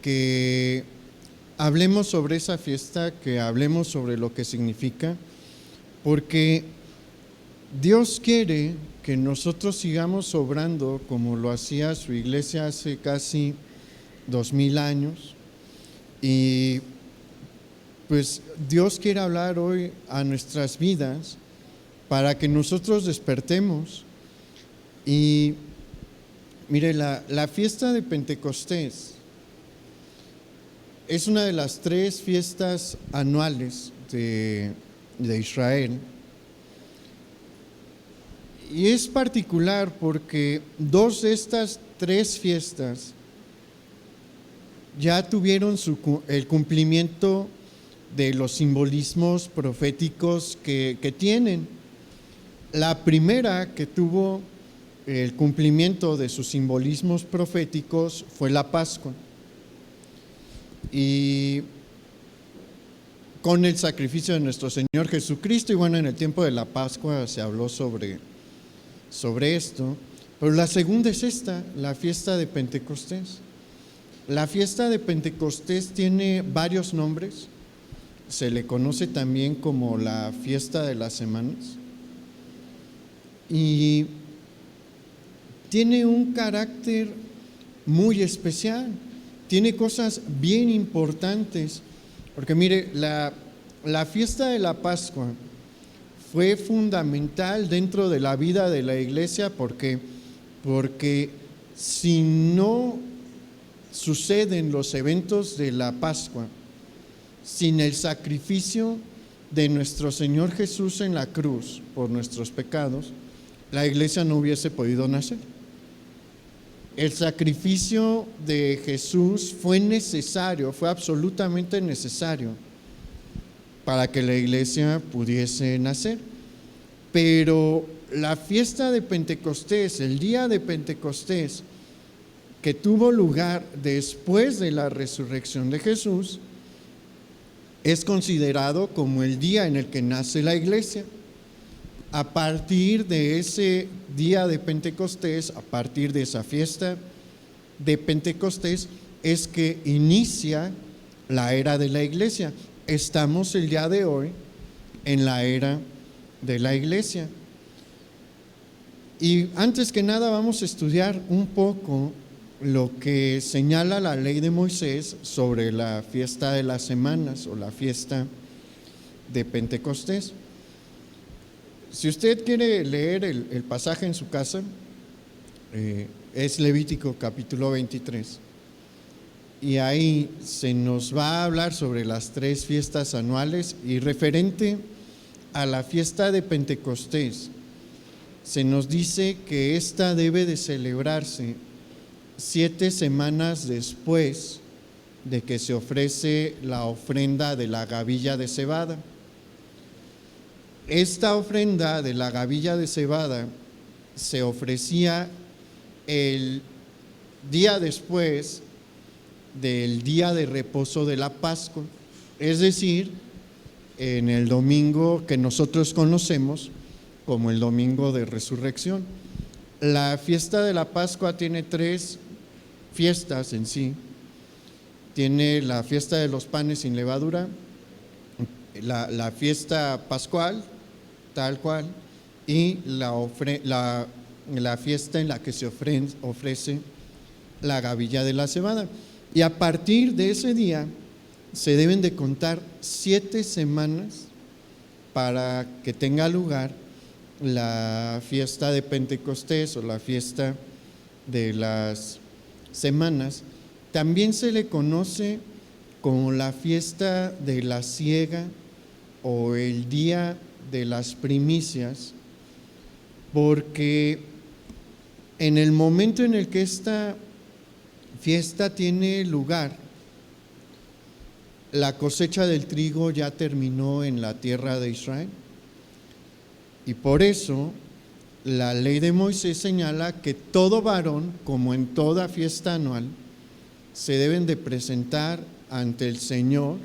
que hablemos sobre esa fiesta, que hablemos sobre lo que significa, porque Dios quiere que nosotros sigamos obrando como lo hacía su iglesia hace casi 2000 años. Y pues Dios quiere hablar hoy a nuestras vidas para que nosotros despertemos. Y mire, la fiesta de Pentecostés es una de las 3 fiestas anuales de Israel. Y es particular porque 2 de estas 3 fiestas ya tuvieron el cumplimiento de los simbolismos proféticos que tienen. La primera que tuvo el cumplimiento de sus simbolismos proféticos fue la Pascua. Y con el sacrificio de nuestro Señor Jesucristo, y bueno, en el tiempo de la Pascua se habló sobre esto, pero la segunda es esta, la fiesta de Pentecostés. La fiesta de Pentecostés tiene varios nombres, se le conoce también como la fiesta de las semanas, y tiene un carácter muy especial, tiene cosas bien importantes, porque mire, la fiesta de la Pascua fue fundamental dentro de la vida de la iglesia, porque si no suceden los eventos de la Pascua, sin el sacrificio de nuestro Señor Jesús en la cruz por nuestros pecados, la iglesia no hubiese podido nacer. El sacrificio de Jesús fue necesario, fue absolutamente necesario para que la iglesia pudiese nacer. Pero la fiesta de Pentecostés, el día de Pentecostés, que tuvo lugar después de la resurrección de Jesús, es considerado como el día en el que nace la iglesia. A partir de ese día de Pentecostés, a partir de esa fiesta de Pentecostés, es que inicia la era de la iglesia. Estamos el día de hoy en la era de la iglesia. Y antes que nada vamos a estudiar un poco lo que señala la ley de Moisés sobre la fiesta de las semanas o la fiesta de Pentecostés. Si usted quiere leer el pasaje en su casa, es Levítico capítulo 23. Y ahí se nos va a hablar sobre las 3 fiestas anuales, y referente a la fiesta de Pentecostés, se nos dice que esta debe de celebrarse 7 semanas después de que se ofrece la ofrenda de la gavilla de cebada. Esta ofrenda de la gavilla de cebada se ofrecía el día después del día de reposo de la Pascua, es decir, en el domingo que nosotros conocemos como el domingo de resurrección. La fiesta de la Pascua tiene 3 fiestas en sí. Tiene la fiesta de los panes sin levadura, la fiesta pascual, tal cual, y la fiesta en la que se ofrece la gavilla de la cebada. Y a partir de ese día se deben de contar 7 semanas para que tenga lugar la fiesta de Pentecostés o la fiesta de las semanas. También se le conoce como la fiesta de la siega o el día de las primicias, porque en el momento en el que esta fiesta tiene lugar, la cosecha del trigo ya terminó en la tierra de Israel, y por eso la ley de Moisés señala que todo varón, como en toda fiesta anual, se deben de presentar ante el Señor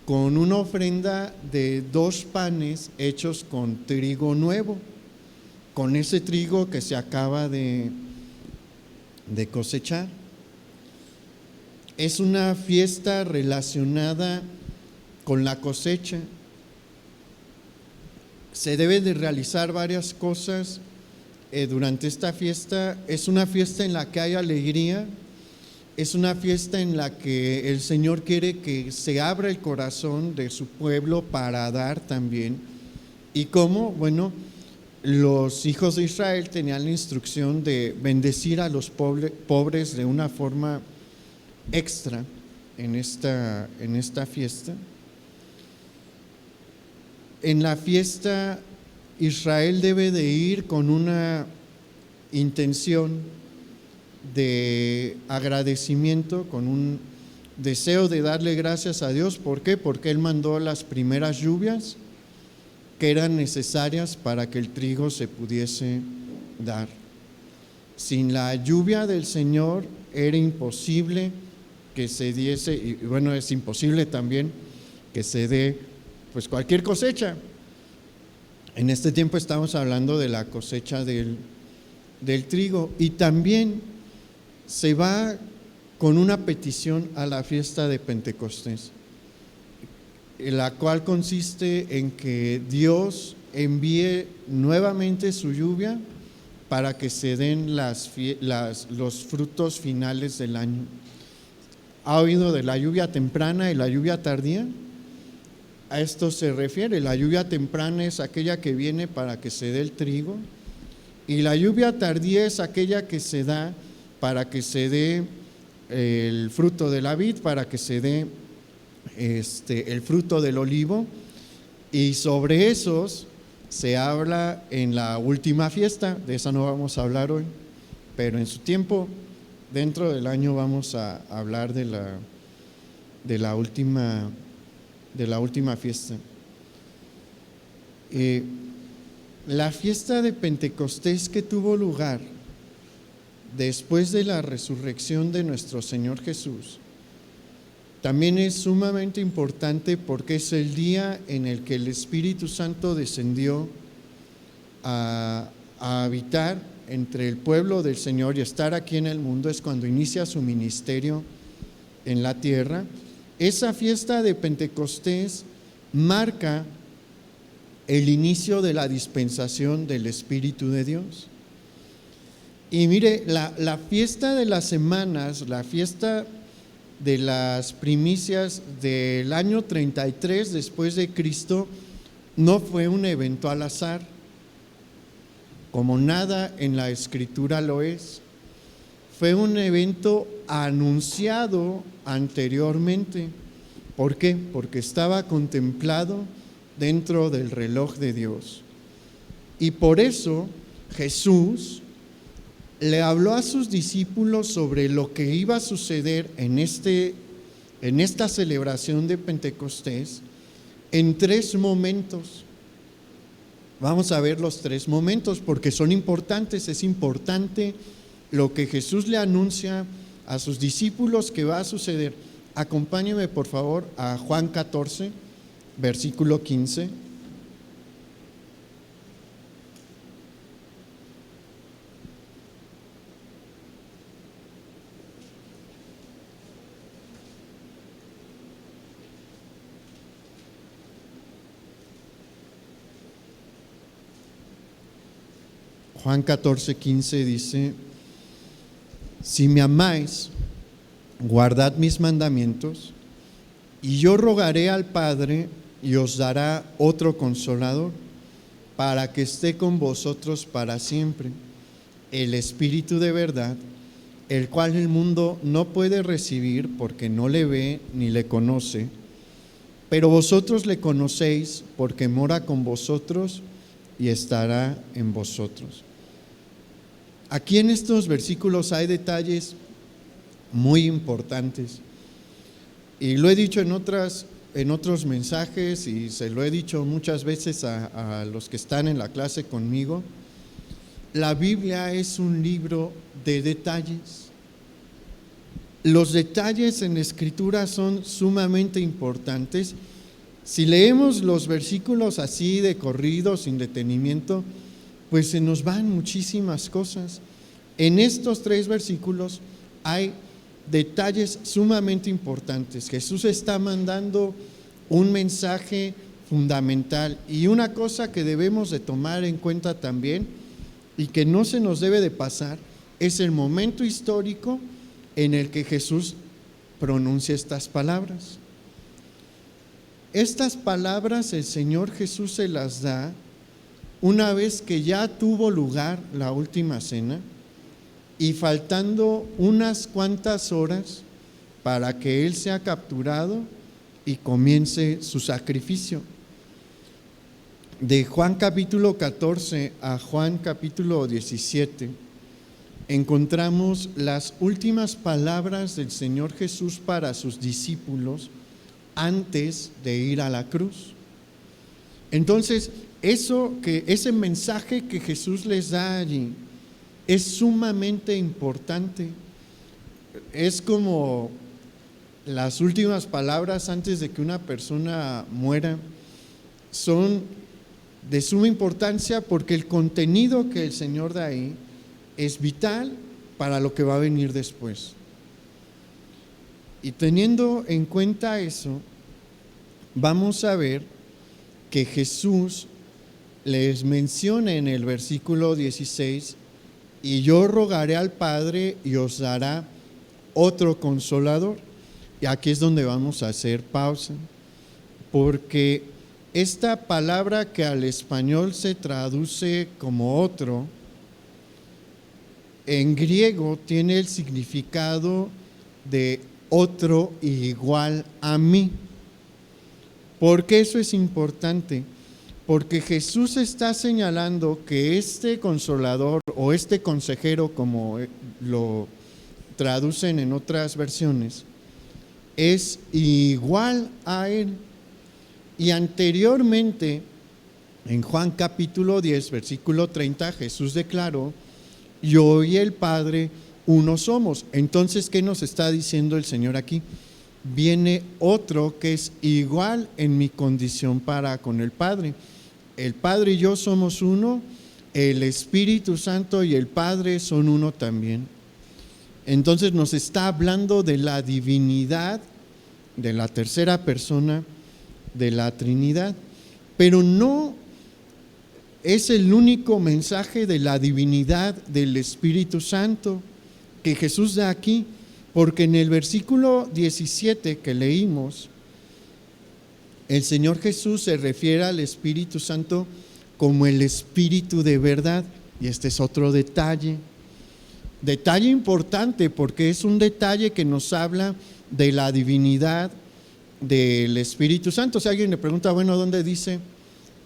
con una ofrenda de 2 panes hechos con trigo nuevo, con ese trigo que se acaba de cosechar. Es una fiesta relacionada con la cosecha. Se debe de realizar varias cosas durante esta fiesta. Es una fiesta en la que hay alegría, es una fiesta en la que el Señor quiere que se abra el corazón de su pueblo para dar también. ¿Y cómo? Bueno, los hijos de Israel tenían la instrucción de bendecir a los pobres de una forma extra en esta fiesta. En la fiesta Israel debe de ir con una intención de agradecimiento, con un deseo de darle gracias a Dios. ¿Por qué? Porque Él mandó las primeras lluvias que eran necesarias para que el trigo se pudiese dar. Sin la lluvia del Señor era imposible que se diese, y bueno, es imposible también que se dé pues cualquier cosecha. En este tiempo estamos hablando de la cosecha del trigo, y también se va con una petición a la fiesta de Pentecostés, la cual consiste en que Dios envíe nuevamente su lluvia para que se den los frutos finales del año. ¿Ha oído de la lluvia temprana y la lluvia tardía? A esto se refiere. La lluvia temprana es aquella que viene para que se dé el trigo, y la lluvia tardía es aquella que se da para que se dé el fruto de la vid, para que se dé el fruto del olivo, y sobre esos se habla en la última fiesta. De esa no vamos a hablar hoy, pero en su tiempo, dentro del año, vamos a hablar de la última fiesta. La fiesta de Pentecostés, que tuvo lugar después de la resurrección de nuestro Señor Jesús, también es sumamente importante porque es el día en el que el Espíritu Santo descendió a habitar entre el pueblo del Señor y estar aquí en el mundo. Es cuando inicia su ministerio en la tierra. Esa fiesta de Pentecostés marca el inicio de la dispensación del Espíritu de Dios. Y mire, la fiesta de las semanas, la fiesta de las primicias del año 33 después de Cristo, no fue un evento al azar, como nada en la Escritura lo es. Fue un evento anunciado anteriormente. ¿Por qué? Porque estaba contemplado dentro del reloj de Dios. Y por eso Jesús le habló a sus discípulos sobre lo que iba a suceder en esta celebración de Pentecostés en 3 momentos. Vamos a ver los 3 momentos porque son importantes. Es importante lo que Jesús le anuncia a sus discípulos que va a suceder. Acompáñeme por favor a Juan 14, versículo 15. Juan 14, 15 dice: si me amáis, guardad mis mandamientos, y yo rogaré al Padre y os dará otro consolador, para que esté con vosotros para siempre, el Espíritu de verdad, el cual el mundo no puede recibir porque no le ve ni le conoce, pero vosotros le conocéis porque mora con vosotros y estará en vosotros. Aquí en estos versículos hay detalles muy importantes, y lo he dicho en otros mensajes, y se lo he dicho muchas veces a los que están en la clase conmigo. La Biblia es un libro de detalles. Los detalles en la Escritura son sumamente importantes. Si leemos los versículos así de corrido, sin detenimiento, pues se nos van muchísimas cosas. En estos 3 versículos hay detalles sumamente importantes. Jesús está mandando un mensaje fundamental, y una cosa que debemos de tomar en cuenta también y que no se nos debe de pasar es el momento histórico en el que Jesús pronuncia estas palabras. Estas palabras el Señor Jesús se las da una vez que ya tuvo lugar la última cena y faltando unas cuantas horas para que Él sea capturado y comience su sacrificio. De Juan capítulo 14 a Juan capítulo 17 encontramos las últimas palabras del Señor Jesús para sus discípulos antes de ir a la cruz. Entonces, ese mensaje que Jesús les da allí es sumamente importante. Es como las últimas palabras antes de que una persona muera. Son de suma importancia porque el contenido que el Señor da ahí es vital para lo que va a venir después. Y teniendo en cuenta eso, vamos a ver que Jesús les menciona en el versículo 16: y yo rogaré al Padre y os dará otro consolador. Y aquí es donde vamos a hacer pausa, porque esta palabra que al español se traduce como otro, en griego tiene el significado de otro igual a mí. ¿Por qué eso es importante? Porque Jesús está señalando que este consolador o este consejero, como lo traducen en otras versiones, es igual a Él. Y anteriormente, en Juan capítulo 10, versículo 30, Jesús declaró: yo y el Padre uno somos. Entonces, ¿qué nos está diciendo el Señor aquí? Viene otro que es igual en mi condición para con el Padre. El Padre y yo somos uno, el Espíritu Santo y el Padre son uno también. Entonces nos está hablando de la divinidad, de la tercera persona de la Trinidad, pero no es el único mensaje de la divinidad del Espíritu Santo que Jesús da aquí, porque en el versículo 17 que leímos, el Señor Jesús se refiere al Espíritu Santo como el Espíritu de verdad, y este es otro detalle importante, porque es un detalle que nos habla de la divinidad del Espíritu Santo. Si alguien le pregunta, bueno, ¿dónde dice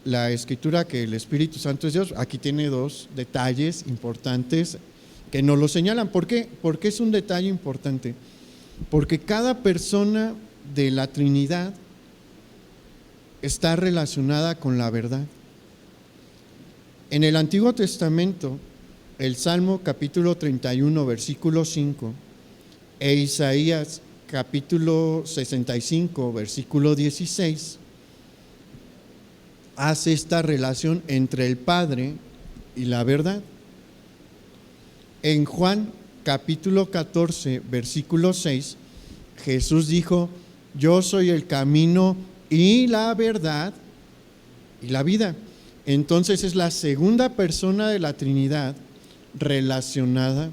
la Escritura que el Espíritu Santo es Dios? Aquí tiene dos detalles importantes que nos lo señalan. ¿Por qué? Porque es un detalle importante. Porque cada persona de la Trinidad está relacionada con la verdad. En el Antiguo Testamento, el Salmo capítulo 31, versículo 5, e Isaías capítulo 65, versículo 16, hace esta relación entre el Padre y la verdad. En Juan capítulo 14, versículo 6, Jesús dijo: yo soy el camino y la verdad y la vida. Entonces es la segunda persona de la Trinidad relacionada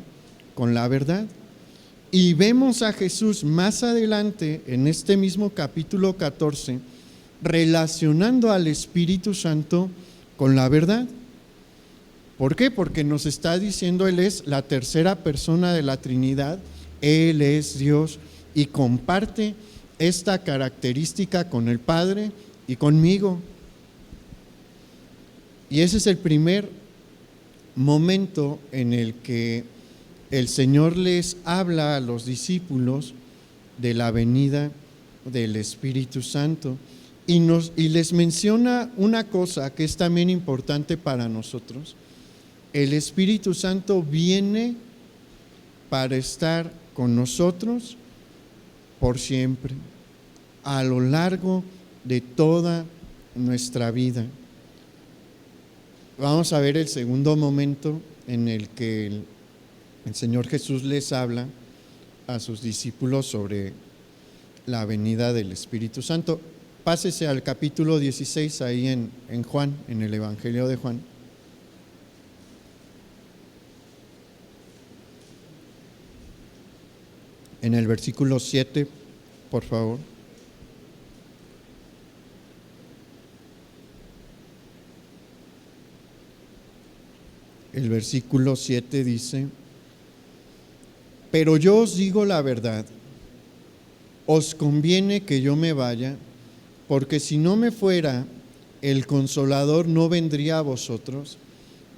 con la verdad. Y vemos a Jesús más adelante en este mismo capítulo 14 relacionando al Espíritu Santo con la verdad. ¿Por qué? Porque nos está diciendo Él es la tercera persona de la Trinidad, Él es Dios y comparte esta característica con el Padre y conmigo. Y ese es el primer momento en el que el Señor les habla a los discípulos de la venida del Espíritu Santo y les menciona una cosa que es también importante para nosotros. El Espíritu Santo viene para estar con nosotros por siempre, a lo largo de toda nuestra vida. Vamos a ver el segundo momento en el que el Señor Jesús les habla a sus discípulos sobre la venida del Espíritu Santo. Pásese al capítulo 16 ahí en Juan, en el Evangelio de Juan. En el versículo 7, por favor. El versículo 7 dice: pero yo os digo la verdad, os conviene que yo me vaya, porque si no me fuera, el Consolador no vendría a vosotros,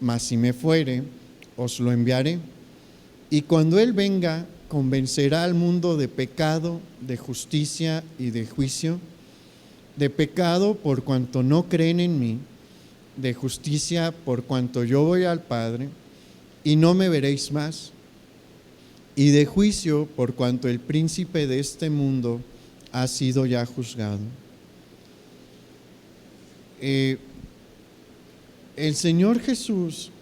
mas si me fuere, os lo enviaré. Y cuando Él venga, convencerá al mundo de pecado, de justicia y de juicio. De pecado por cuanto no creen en mí, de justicia por cuanto yo voy al Padre y no me veréis más, y de juicio por cuanto el príncipe de este mundo ha sido ya juzgado. El Señor Jesús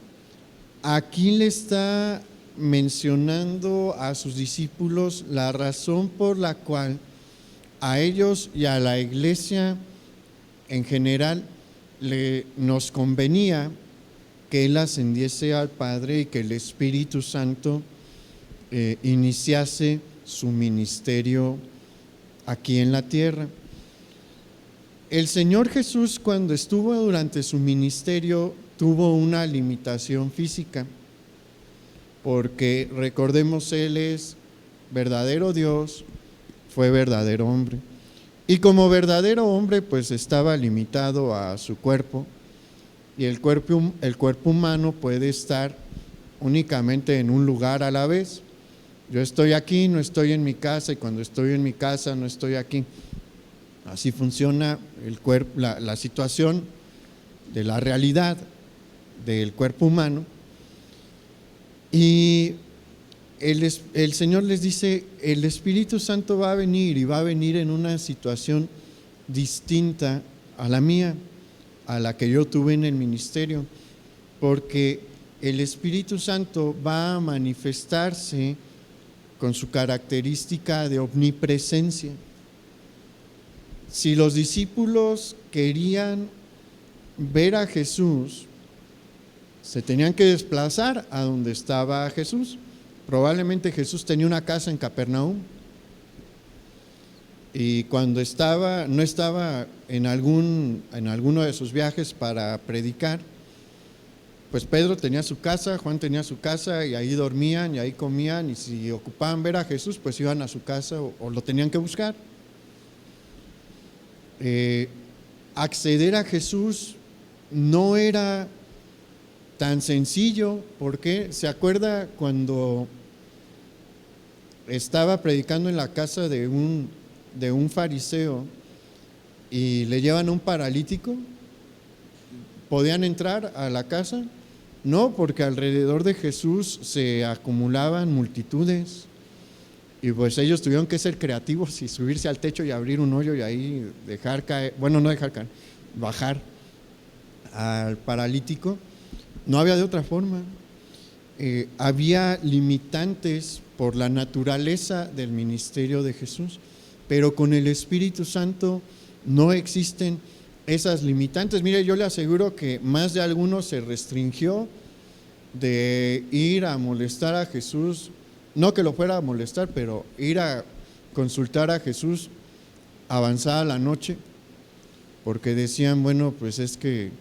aquí le está mencionando a sus discípulos la razón por la cual a ellos y a la iglesia en general nos convenía que Él ascendiese al Padre y que el Espíritu Santo iniciase su ministerio aquí en la tierra. El Señor Jesús, cuando estuvo durante su ministerio, tuvo una limitación física, porque recordemos, Él es verdadero Dios, fue verdadero hombre, y como verdadero hombre pues estaba limitado a su cuerpo, y el cuerpo humano puede estar únicamente en un lugar a la vez. Yo estoy aquí, no estoy en mi casa, y cuando estoy en mi casa no estoy aquí. Así funciona el cuerpo, la situación de la realidad del cuerpo humano. Y el Señor les dice: el Espíritu Santo va a venir, y va a venir en una situación distinta a la mía, a la que yo tuve en el ministerio, porque el Espíritu Santo va a manifestarse con su característica de omnipresencia. Si los discípulos querían ver a Jesús, se tenían que desplazar a donde estaba Jesús. Probablemente Jesús tenía una casa en Capernaum, y cuando no estaba en alguno de sus viajes para predicar, pues Pedro tenía su casa, Juan tenía su casa, y ahí dormían y ahí comían, y si ocupaban ver a Jesús, pues iban a su casa o lo tenían que buscar. Acceder a Jesús no era tan sencillo, porque ¿se acuerda cuando estaba predicando en la casa de un fariseo y le llevan a un paralítico? ¿Podían entrar a la casa? No, porque alrededor de Jesús se acumulaban multitudes, y pues ellos tuvieron que ser creativos y subirse al techo y abrir un hoyo y ahí dejar caer, bueno, no dejar caer, bajar al paralítico. No había de otra forma. Había limitantes por la naturaleza del ministerio de Jesús, pero con el Espíritu Santo no existen esas limitantes. Mire, yo le aseguro que más de alguno se restringió de ir a molestar a Jesús, no que lo fuera a molestar, pero ir a consultar a Jesús avanzada la noche, porque decían, bueno, pues es que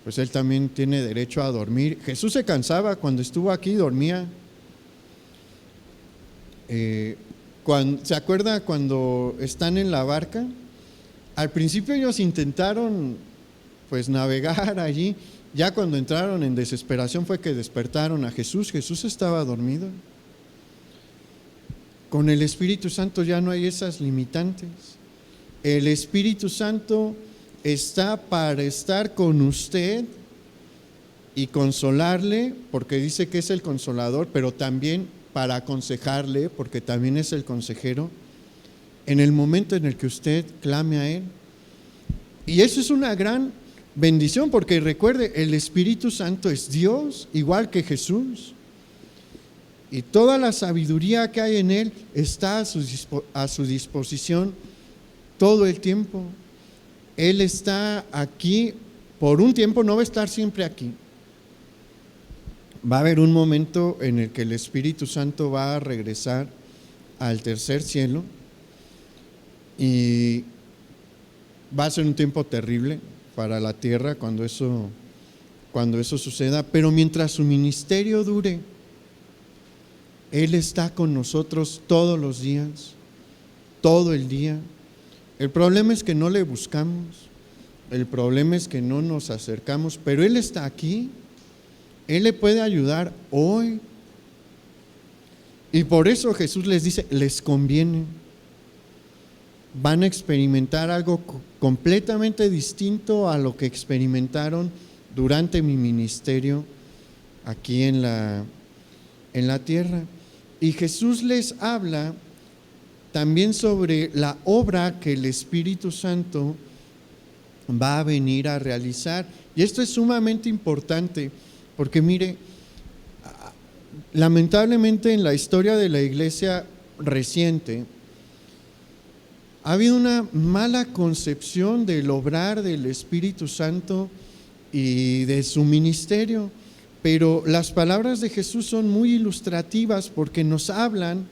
pues Él también tiene derecho a dormir. Jesús se cansaba cuando estuvo aquí, dormía. ¿Se acuerda cuando están en la barca? Al principio ellos intentaron pues navegar allí. Ya cuando entraron en desesperación fue que despertaron a Jesús. Jesús estaba dormido. Con el Espíritu Santo ya no hay esas limitantes. El Espíritu Santo está para estar con usted y consolarle, porque dice que es el consolador, pero también para aconsejarle, porque también es el consejero, en el momento en el que usted clame a Él. Y eso es una gran bendición, porque recuerde, el Espíritu Santo es Dios, igual que Jesús. y toda la sabiduría que hay en Él está a su disposición todo el tiempo. Él está aquí por un tiempo, no va a estar siempre aquí. Va a haber un momento en el que el Espíritu Santo va a regresar al tercer cielo y va a ser un tiempo terrible para la tierra cuando eso suceda, pero mientras su ministerio dure, Él está con nosotros todos los días, todo el día. El problema es que no le buscamos, el problema es que no nos acercamos, pero Él está aquí, Él le puede ayudar hoy. Y por eso Jesús les dice, les conviene. Van a experimentar algo completamente distinto a lo que experimentaron durante mi ministerio aquí en la tierra. Y Jesús les habla también sobre la obra que el Espíritu Santo va a venir a realizar. Y esto es sumamente importante, porque mire, lamentablemente en la historia de la iglesia reciente ha habido una mala concepción del obrar del Espíritu Santo y de su ministerio. Pero las palabras de Jesús son muy ilustrativas porque nos hablan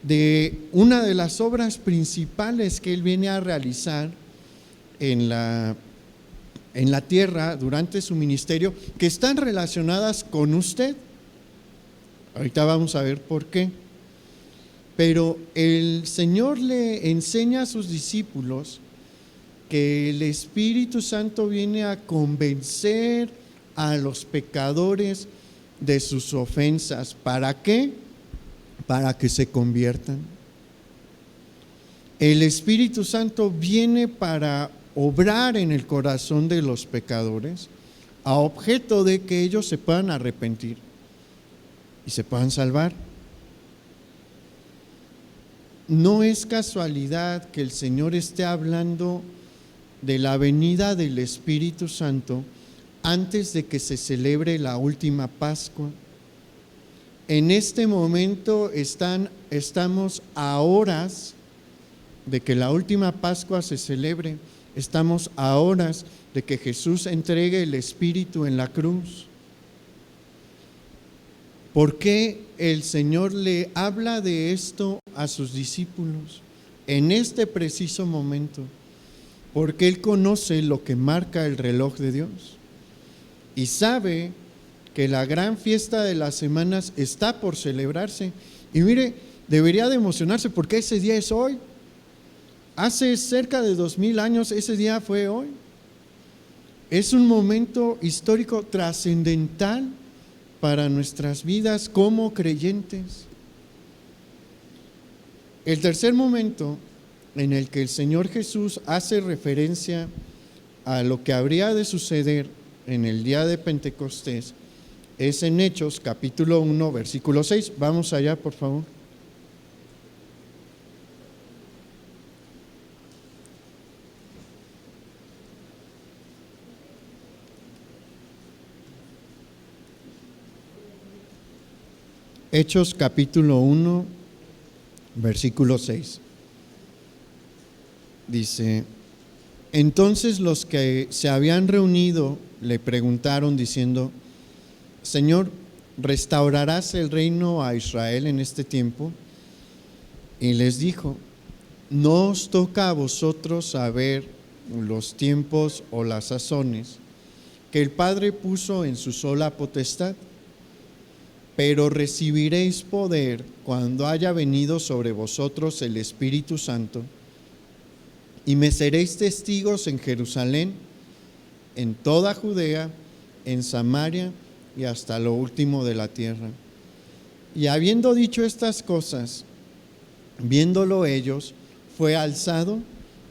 de una de las obras principales que Él viene a realizar en la tierra durante su ministerio, que están relacionadas con usted. Ahorita vamos a ver por qué. Pero el Señor le enseña a sus discípulos que el Espíritu Santo viene a convencer a los pecadores de sus ofensas. ¿Para qué? Para que se conviertan. El Espíritu Santo viene para obrar en el corazón de los pecadores a objeto de que ellos se puedan arrepentir y se puedan salvar. No es casualidad que el Señor esté hablando de la venida del Espíritu Santo antes de que se celebre la última Pascua. En este momento estamos a horas de que la última Pascua se celebre. Estamos a horas de que Jesús entregue el Espíritu en la cruz. ¿Por qué el Señor le habla de esto a sus discípulos en este preciso momento? Porque Él conoce lo que marca el reloj de Dios y sabe que la gran fiesta de las semanas está por celebrarse. Y mire, debería de emocionarse porque ese día es hoy. Hace cerca de 2000 años ese día fue hoy. Es un momento histórico trascendental para nuestras vidas como creyentes. El tercer momento en el que el Señor Jesús hace referencia a lo que habría de suceder en el día de Pentecostés es en Hechos capítulo 1 versículo 6. Vamos allá, por favor. Hechos capítulo 1 versículo 6. Dice: entonces los que se habían reunido le preguntaron diciendo: Señor, ¿restaurarás el reino a Israel en este tiempo? Y les dijo: no os toca a vosotros saber los tiempos o las sazones que el Padre puso en su sola potestad, pero recibiréis poder cuando haya venido sobre vosotros el Espíritu Santo, y me seréis testigos en Jerusalén, en toda Judea, en Samaria y hasta lo último de la tierra. Y habiendo dicho estas cosas, viéndolo ellos, fue alzado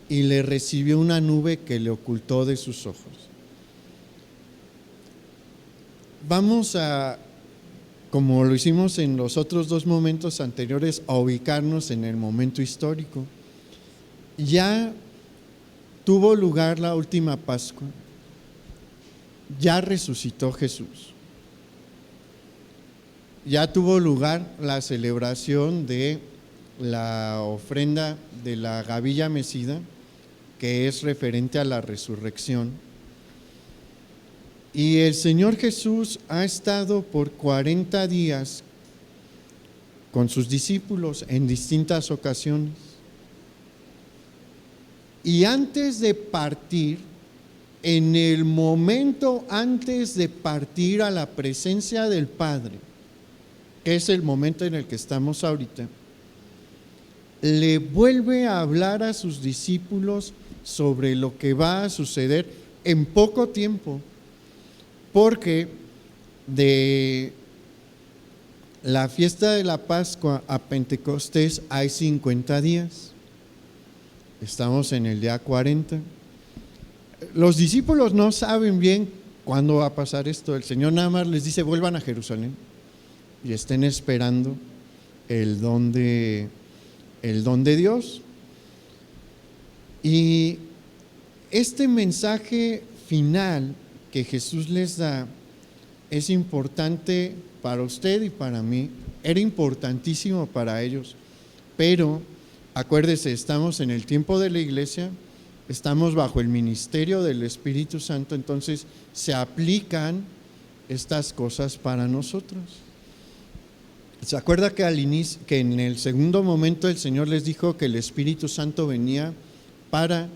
y le recibió una nube que le ocultó de sus ojos. Vamos a, como lo hicimos en los otros dos momentos anteriores, a ubicarnos en el momento histórico. Ya tuvo lugar la última Pascua, ya resucitó Jesús. ya tuvo lugar la celebración de la ofrenda de la gavilla mecida, que es referente a la resurrección. Y el Señor Jesús ha estado por 40 días con sus discípulos en distintas ocasiones. Y antes de partir, en el momento antes de partir a la presencia del Padre, que es el momento en el que estamos ahorita, le vuelve a hablar a sus discípulos sobre lo que va a suceder en poco tiempo, porque de la fiesta de la Pascua a Pentecostés hay 50 días. Estamos en el día 40. Los discípulos no saben bien cuándo va a pasar esto. El Señor nada más les dice: vuelvan a Jerusalén y estén esperando el don de Dios. Y este mensaje final que Jesús les da es importante para usted y para mí. Era importantísimo para ellos, pero acuérdese, estamos en el tiempo de la iglesia, estamos bajo el ministerio del Espíritu Santo, entonces se aplican estas cosas para nosotros. ¿Se acuerda que al inicio, que en el segundo momento el Señor les dijo que el Espíritu Santo venía para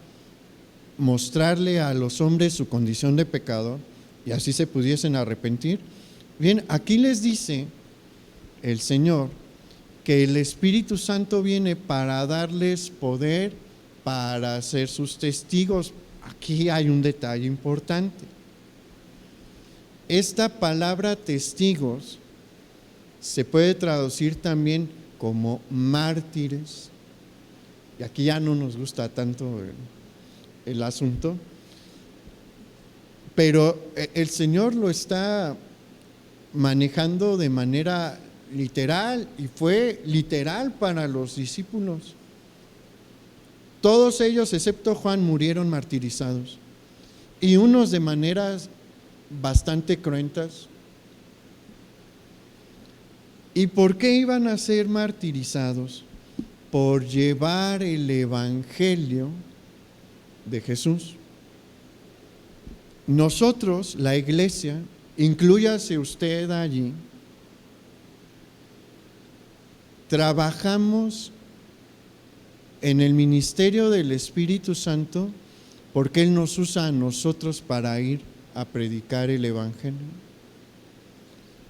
mostrarle a los hombres su condición de pecador y así se pudiesen arrepentir? Bien, aquí les dice el Señor que el Espíritu Santo viene para darles poder para ser sus testigos. Aquí hay un detalle importante. Esta palabra testigos se puede traducir también como mártires, y aquí ya no nos gusta tanto el asunto, pero el Señor lo está manejando de manera literal, y fue literal para los discípulos. Todos ellos, excepto Juan, murieron martirizados, y unos de maneras bastante cruentas. ¿Y por qué iban a ser martirizados? Por llevar el evangelio de Jesús. Nosotros, la iglesia, inclúyase usted allí, trabajamos en el ministerio del Espíritu Santo porque Él nos usa a nosotros para ir a predicar el evangelio.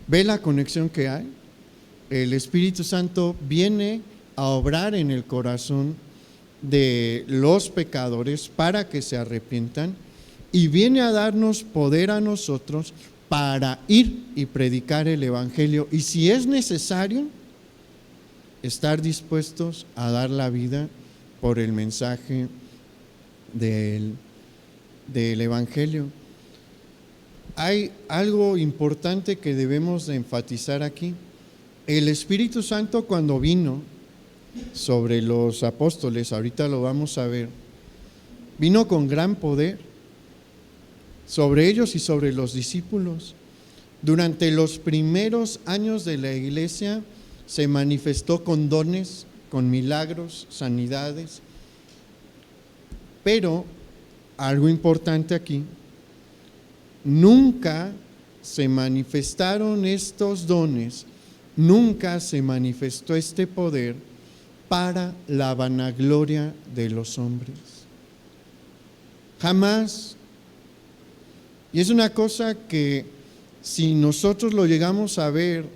¿Ve la conexión que hay? El Espíritu Santo viene a obrar en el corazón de los pecadores para que se arrepientan, y viene a darnos poder a nosotros para ir y predicar el evangelio, y si es necesario, estar dispuestos a dar la vida por el mensaje del evangelio. Hay algo importante que debemos de enfatizar aquí. El Espíritu Santo, cuando vino sobre los apóstoles, ahorita lo vamos a ver, vino con gran poder sobre ellos y sobre los discípulos. Durante los primeros años de la iglesia se manifestó con dones, con milagros, sanidades, pero algo importante aquí: nunca se manifestaron estos dones, nunca se manifestó este poder para la vanagloria de los hombres. Jamás. Y es una cosa que, si nosotros lo llegamos a ver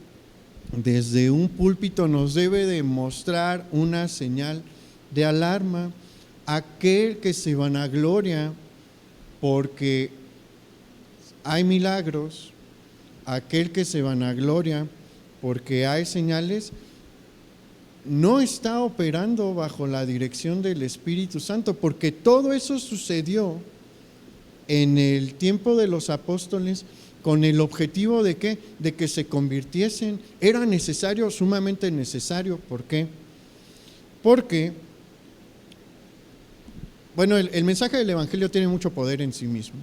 desde un púlpito, nos debe de mostrar una señal de alarma. Aquel que se vanagloria porque hay milagros, aquel que se vanagloria porque hay señales, no está operando bajo la dirección del Espíritu Santo, porque todo eso sucedió en el tiempo de los apóstoles con el objetivo de ¿qué? De que se convirtiesen. Era necesario, sumamente necesario. ¿Por qué? Porque, bueno, el mensaje del evangelio tiene mucho poder en sí mismo,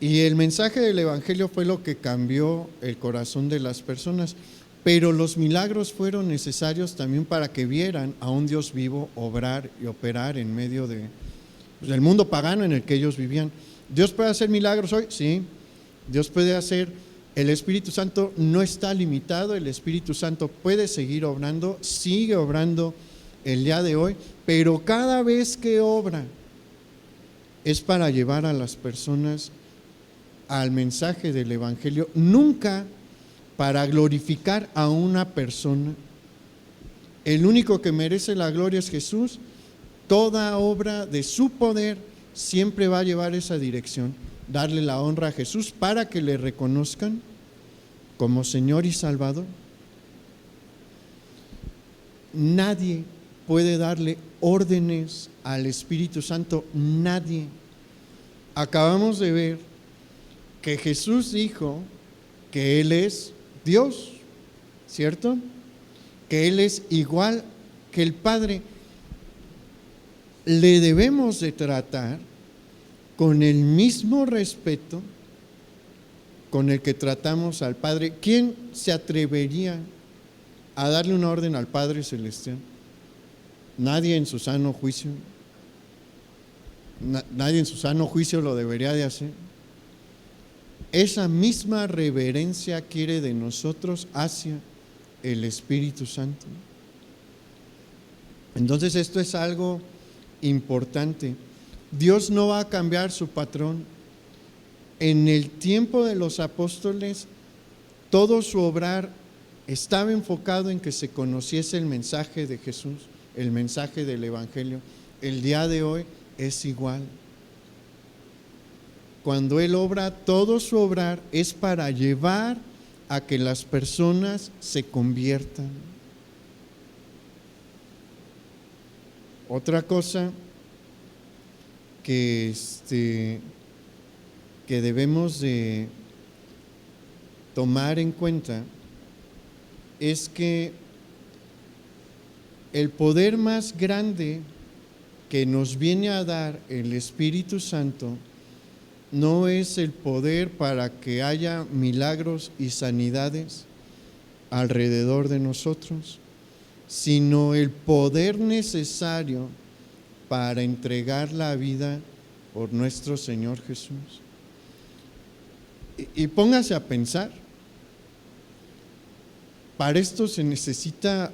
Y el mensaje del Evangelio fue lo que cambió el corazón de las personas. Pero los milagros fueron necesarios también para que vieran a un Dios vivo obrar y operar en medio del mundo pagano en el que ellos vivían. ¿Dios puede hacer milagros hoy? Sí. Dios puede hacer. El Espíritu Santo no está limitado. El Espíritu Santo puede seguir obrando, sigue obrando el día de hoy, pero cada vez que obra es para llevar a las personas al mensaje del Evangelio, nunca para glorificar a una persona. El único que merece la gloria es Jesús. Toda obra de su poder siempre va a llevar esa dirección, darle la honra a Jesús para que le reconozcan como Señor y Salvador. Nadie puede darle órdenes al Espíritu Santo, nadie. Acabamos de ver que Jesús dijo que Él es Dios, ¿cierto? Que Él es igual que el Padre. Le debemos de tratar con el mismo respeto con el que tratamos al Padre. ¿Quién se atrevería a darle una orden al Padre Celestial? Nadie en su sano juicio. Nadie en su sano juicio lo debería de hacer. Esa misma reverencia quiere de nosotros hacia el Espíritu Santo. Entonces esto es algo importante. Dios no va a cambiar su patrón. En el tiempo de los apóstoles, todo su obrar estaba enfocado en que se conociese el mensaje de Jesús, el mensaje del Evangelio. El día de hoy es igual. Cuando Él obra, todo su obrar es para llevar a que las personas se conviertan. Otra cosa que debemos de tomar en cuenta es que el poder más grande que nos viene a dar el Espíritu Santo no es el poder para que haya milagros y sanidades alrededor de nosotros, sino el poder necesario para entregar la vida por nuestro Señor Jesús. Y póngase a pensar, para esto se necesita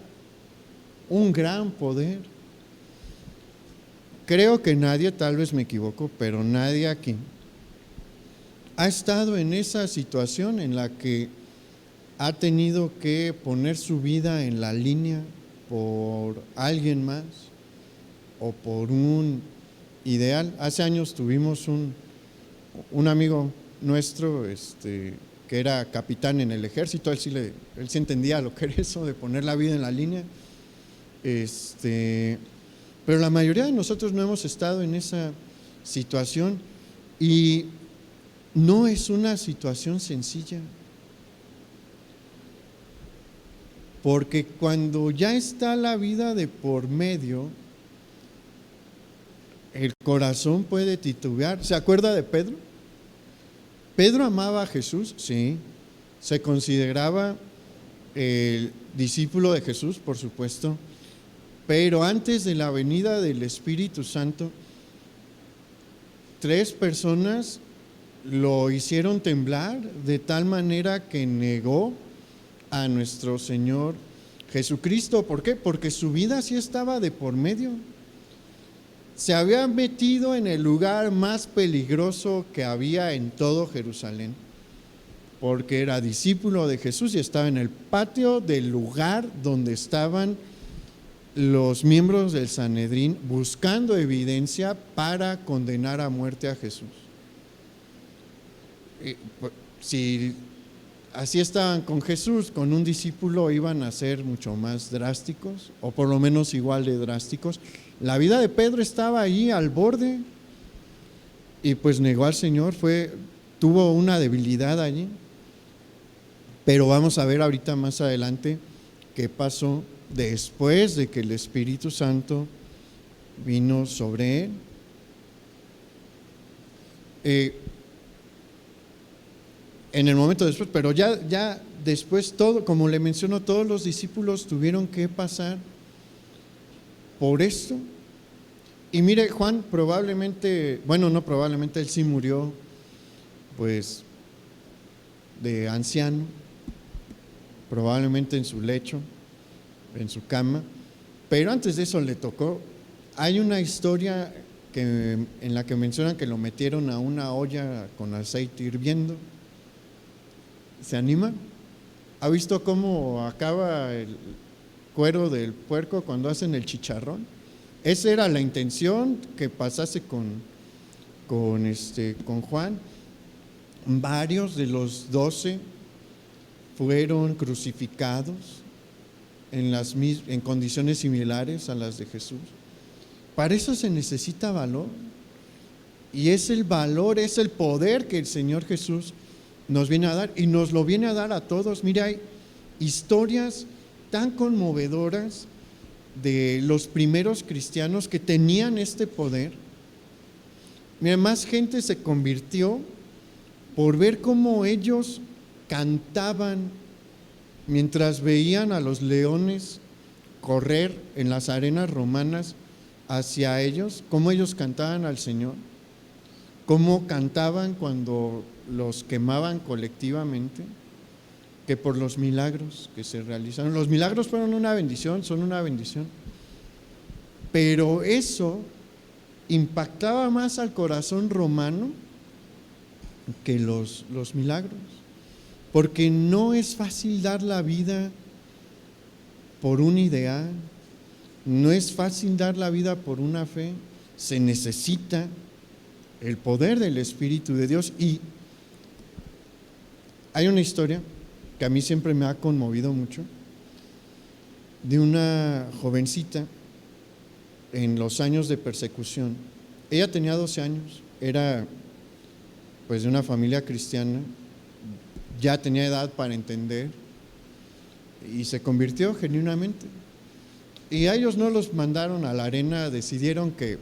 un gran poder. Creo que nadie, tal vez me equivoco, pero nadie aquí ha estado en esa situación en la que ha tenido que poner su vida en la línea por alguien más o por un ideal. Hace años tuvimos un amigo nuestro que era capitán en el ejército. Él sí entendía lo que era eso de poner la vida en la línea. Pero la mayoría de nosotros no hemos estado en esa situación y no es una situación sencilla, porque cuando ya está la vida de por medio, el corazón puede titubear. ¿Se acuerda de Pedro? Pedro amaba a Jesús, sí, se consideraba el discípulo de Jesús, por supuesto, pero antes de la venida del Espíritu Santo, 3 personas lo hicieron temblar de tal manera que negó a nuestro Señor Jesucristo. ¿Por qué? Porque su vida sí estaba de por medio. Se había metido en el lugar más peligroso que había en todo Jerusalén, porque era discípulo de Jesús y estaba en el patio del lugar donde estaban los miembros del Sanedrín buscando evidencia para condenar a muerte a Jesús. Si así estaban con Jesús, con un discípulo iban a ser mucho más drásticos, o por lo menos igual de drásticos. La vida de Pedro estaba ahí al borde y pues negó al Señor, tuvo una debilidad allí. Pero vamos a ver ahorita más adelante qué pasó después de que el Espíritu Santo vino sobre él. en el momento después, pero ya después todo, como le menciono, todos los discípulos tuvieron que pasar por esto. Y mire, Juan probablemente, bueno, no probablemente, él sí murió pues de anciano, probablemente en su lecho, en su cama, pero antes de eso le tocó. Hay una historia en la que mencionan que lo metieron a una olla con aceite hirviendo. ¿Se anima? ¿Ha visto cómo acaba el cuero del puerco cuando hacen el chicharrón? Esa era la intención, que pasase con Juan. Varios de los 12 fueron crucificados en condiciones similares a las de Jesús. Para eso se necesita valor, y es el valor, es el poder que el Señor Jesús nos viene a dar, y nos lo viene a dar a todos. Mira, hay historias tan conmovedoras de los primeros cristianos que tenían este poder. Mira, más gente se convirtió por ver cómo ellos cantaban mientras veían a los leones correr en las arenas romanas hacia ellos, cómo ellos cantaban al Señor, cómo cantaban cuando los quemaban colectivamente, que por los milagros que se realizaron. Los milagros fueron una bendición, son una bendición, pero eso impactaba más al corazón romano que los milagros, porque no es fácil dar la vida por un ideal, no es fácil dar la vida por una fe. Se necesita el poder del Espíritu de Dios. Y hay una historia que a mí siempre me ha conmovido mucho, de una jovencita en los años de persecución. Ella tenía 12 años, era pues de una familia cristiana, ya tenía edad para entender, y se convirtió genuinamente. Y a ellos no los mandaron a la arena, decidieron que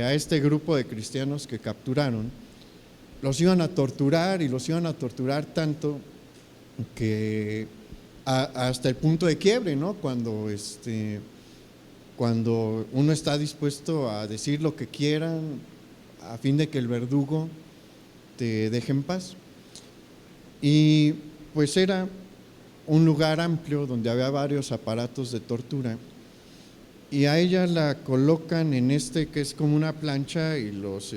a este grupo de cristianos que capturaron los iban a torturar, y los iban a torturar tanto que hasta el punto de quiebre, ¿no? Cuando uno está dispuesto a decir lo que quieran a fin de que el verdugo te deje en paz. Y pues era un lugar amplio donde había varios aparatos de tortura, y a ella la colocan en que es como una plancha, y los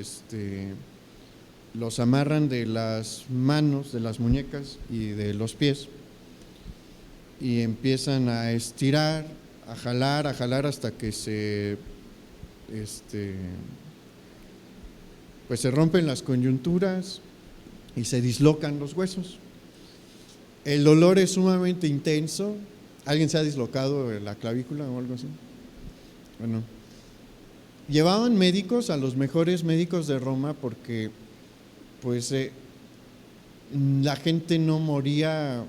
amarran de las manos, de las muñecas y de los pies, y empiezan a estirar, a jalar hasta que pues se rompen las coyunturas y se dislocan los huesos. El dolor es sumamente intenso. ¿Alguien se ha dislocado la clavícula o algo así? Bueno, llevaban médicos, a los mejores médicos de Roma, porque pues la gente no moría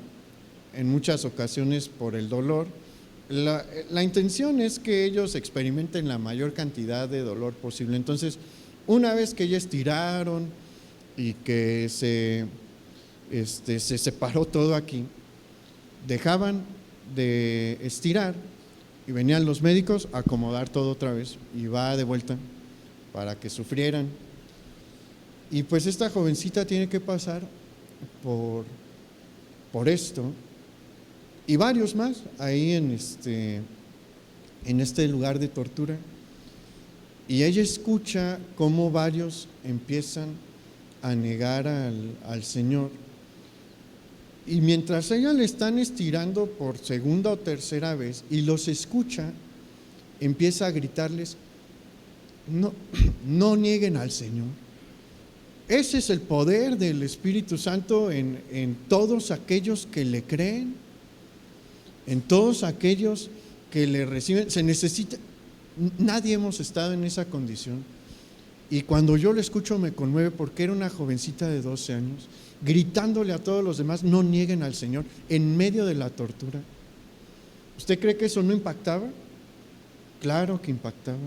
en muchas ocasiones por el dolor. La intención es que ellos experimenten la mayor cantidad de dolor posible. Entonces, una vez que ya estiraron y que se separó todo aquí, dejaban de estirar y venían los médicos a acomodar todo otra vez, y va de vuelta para que sufrieran. Y pues esta jovencita tiene que pasar por esto, y varios más ahí en este lugar de tortura. Y ella escucha cómo varios empiezan a negar al Señor. Y mientras a ella le están estirando por segunda o tercera vez y los escucha, empieza a gritarles: no nieguen al Señor. Ese es el poder del Espíritu Santo en todos aquellos que le creen, en todos aquellos que le reciben. Se necesita. Nadie hemos estado en esa condición. Y cuando yo lo escucho me conmueve, porque era una jovencita de 12 años gritándole a todos los demás: no nieguen al Señor, en medio de la tortura. ¿Usted cree que eso no impactaba? Claro que impactaba.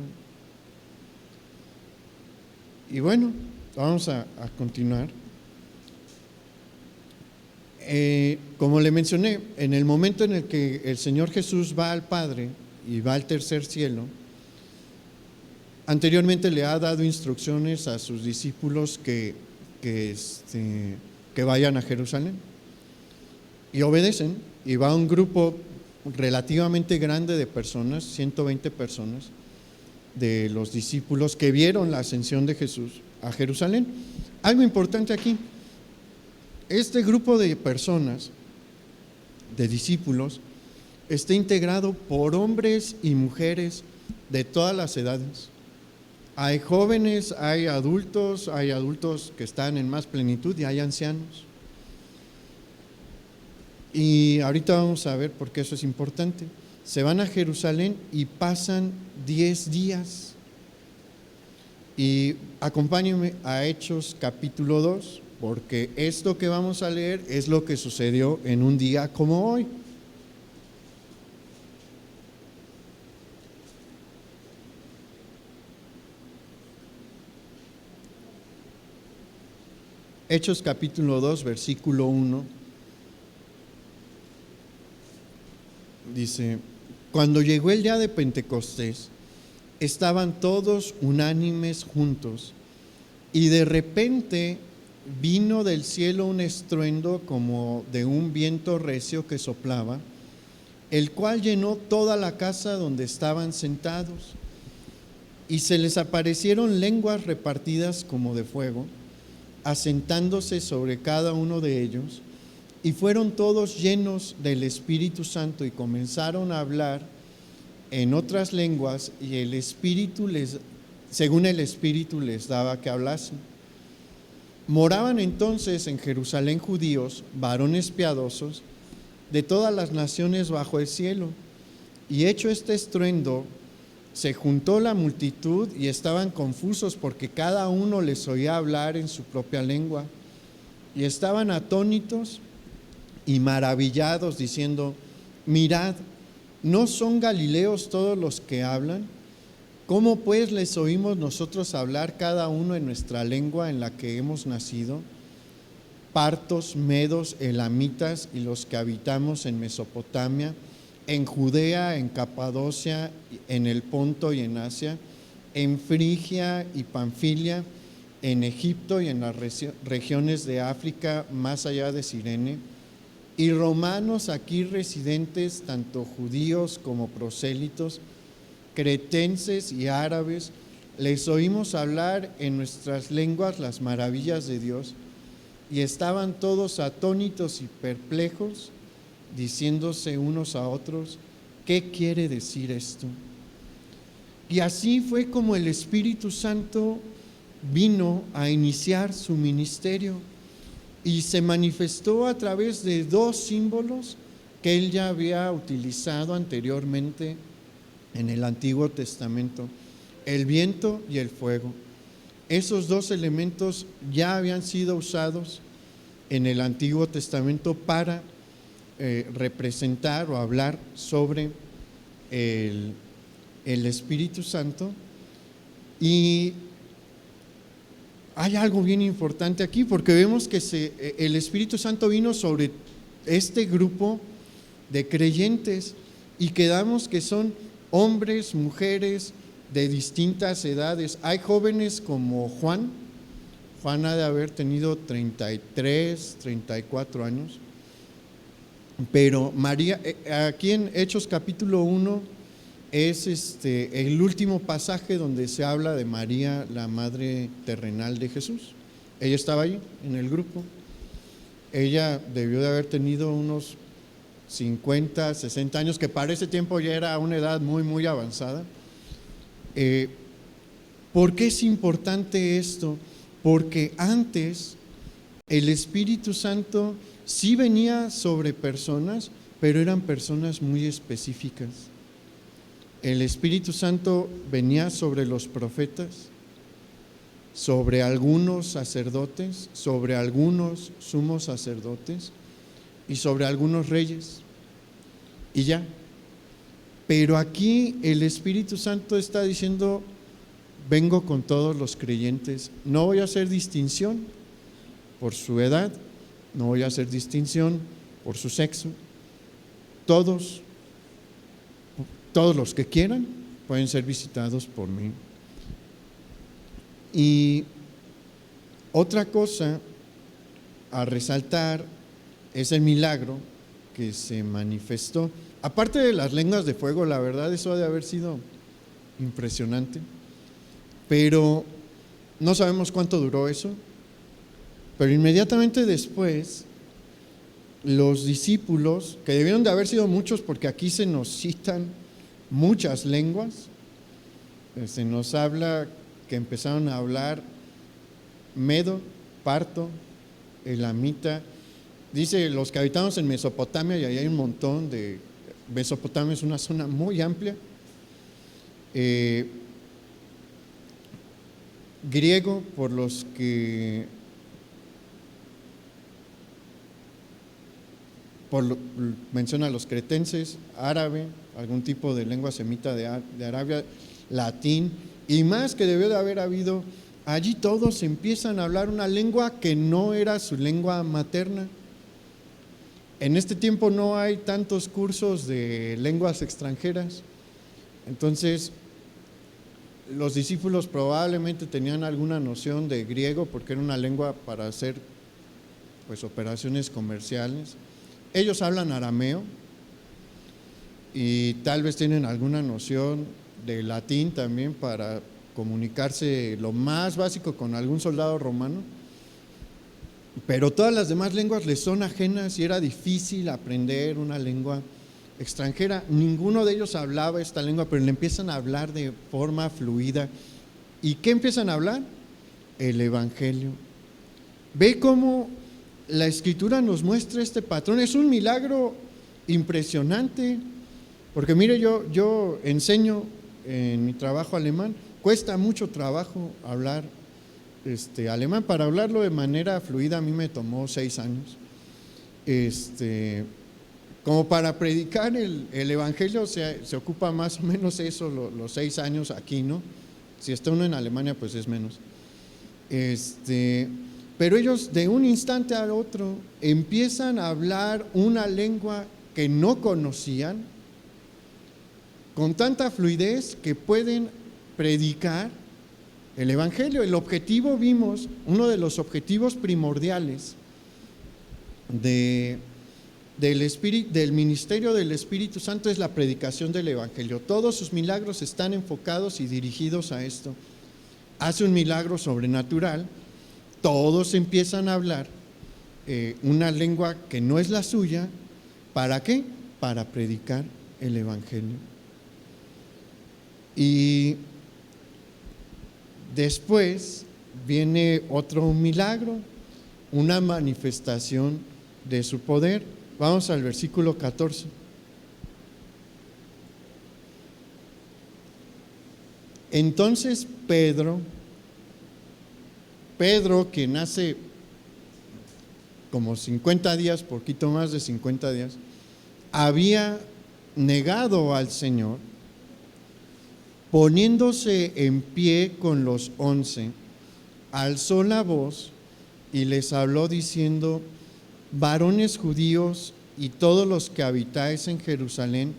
Y bueno, vamos a continuar. Como le mencioné, en el momento en el que el Señor Jesús va al Padre y va al tercer cielo, anteriormente le ha dado instrucciones a sus discípulos que vayan a Jerusalén, y obedecen, y va un grupo relativamente grande de personas, 120 personas, de los discípulos que vieron la ascensión de Jesús a Jerusalén. Algo importante aquí, este grupo de personas, de discípulos, está integrado por hombres y mujeres de todas las edades. Hay jóvenes, hay adultos que están en más plenitud y hay ancianos. Y ahorita vamos a ver por qué eso es importante. Se van a Jerusalén y pasan 10 días. Y acompáñenme a Hechos capítulo 2, porque esto que vamos a leer es lo que sucedió en un día como hoy. Hechos capítulo 2, versículo 1, dice: cuando llegó el día de Pentecostés, estaban todos unánimes juntos, y de repente vino del cielo un estruendo como de un viento recio que soplaba, el cual llenó toda la casa donde estaban sentados, y se les aparecieron lenguas repartidas como de fuego, asentándose sobre cada uno de ellos, y fueron todos llenos del Espíritu Santo y comenzaron a hablar en otras lenguas, y el Espíritu según el Espíritu les daba que hablasen. Moraban entonces en Jerusalén judíos, varones piadosos, de todas las naciones bajo el cielo. Y hecho este estruendo, se juntó la multitud y estaban confusos, porque cada uno les oía hablar en su propia lengua. Y estaban atónitos y maravillados, diciendo: mirad, ¿no son galileos todos los que hablan? ¿Cómo pues les oímos nosotros hablar cada uno en nuestra lengua en la que hemos nacido? Partos, medos, elamitas y los que habitamos en Mesopotamia, en Judea, en Capadocia, en el Ponto y en Asia, en Frigia y Panfilia, en Egipto y en las regiones de África más allá de Cirene, y romanos aquí residentes, tanto judíos como prosélitos, cretenses y árabes, les oímos hablar en nuestras lenguas las maravillas de Dios, y estaban todos atónitos y perplejos, diciéndose unos a otros: ¿qué quiere decir esto? Y así fue como el Espíritu Santo vino a iniciar su ministerio, y se manifestó a través de dos símbolos que él ya había utilizado anteriormente en el Antiguo Testamento: el viento y el fuego. Esos dos elementos ya habían sido usados en el Antiguo Testamento para representar o hablar sobre el Espíritu Santo. Y hay algo bien importante aquí, porque vemos que el Espíritu Santo vino sobre este grupo de creyentes, y quedamos que son hombres, mujeres de distintas edades. Hay jóvenes como Juan ha de haber tenido 33, 34 años, pero María, aquí en Hechos capítulo 1 es el último pasaje donde se habla de María, la madre terrenal de Jesús. Ella estaba ahí en el grupo. Ella debió de haber tenido unos 50, 60 años, que para ese tiempo ya era una edad muy, muy avanzada. ¿Por qué es importante esto? Porque antes el Espíritu Santo sí venía sobre personas, pero eran personas muy específicas. El Espíritu Santo venía sobre los profetas, sobre algunos sacerdotes, sobre algunos sumos sacerdotes y sobre algunos reyes, y ya. Pero aquí el Espíritu Santo está diciendo: vengo con todos los creyentes, no voy a hacer distinción por su edad, no voy a hacer distinción por su sexo. Todos los que quieran pueden ser visitados por mí. Y otra cosa a resaltar es el milagro que se manifestó. Aparte de las lenguas de fuego, la verdad eso ha de haber sido impresionante, pero no sabemos cuánto duró eso. Pero inmediatamente después, los discípulos, que debieron de haber sido muchos porque aquí se nos citan muchas lenguas, se nos habla que empezaron a hablar medo, parto, elamita. Dice los que habitamos en Mesopotamia, y ahí hay un montón de… Mesopotamia es una zona muy amplia. Griego, por los que… menciona a los cretenses, árabe, algún tipo de lengua semita de Arabia, latín, y más que debió de haber habido. Allí todos empiezan a hablar una lengua que no era su lengua materna. En este tiempo no hay tantos cursos de lenguas extranjeras, entonces los discípulos probablemente tenían alguna noción de griego porque era una lengua para hacer pues operaciones comerciales. Ellos hablan arameo y tal vez tienen alguna noción de latín también para comunicarse lo más básico con algún soldado romano, pero todas las demás lenguas les son ajenas y era difícil aprender una lengua extranjera. Ninguno de ellos hablaba esta lengua, pero le empiezan a hablar de forma fluida. ¿Y qué empiezan a hablar? El Evangelio. Ve cómo la Escritura nos muestra este patrón. Es un milagro impresionante, porque mire, yo enseño en mi trabajo alemán. Cuesta mucho trabajo hablar alemán. Para hablarlo de manera fluida a mí me tomó 6 años. Como para predicar el Evangelio se ocupa más o menos eso, los 6 años aquí, ¿no? Si está uno en Alemania, pues es menos. Pero ellos de un instante al otro empiezan a hablar una lengua que no conocían con tanta fluidez que pueden predicar el Evangelio. El objetivo, vimos, uno de los objetivos primordiales del ministerio del Espíritu Santo es la predicación del Evangelio. Todos sus milagros están enfocados y dirigidos a esto. Hace un milagro sobrenatural, todos empiezan a hablar una lengua que no es la suya. ¿Para qué? Para predicar el Evangelio. Y después viene otro milagro, una manifestación de su poder. Vamos al versículo 14. Entonces Pedro, quien hace como 50 días, poquito más de 50 días, había negado al Señor, poniéndose en pie con los 11, alzó la voz y les habló diciendo: varones judíos y todos los que habitáis en Jerusalén,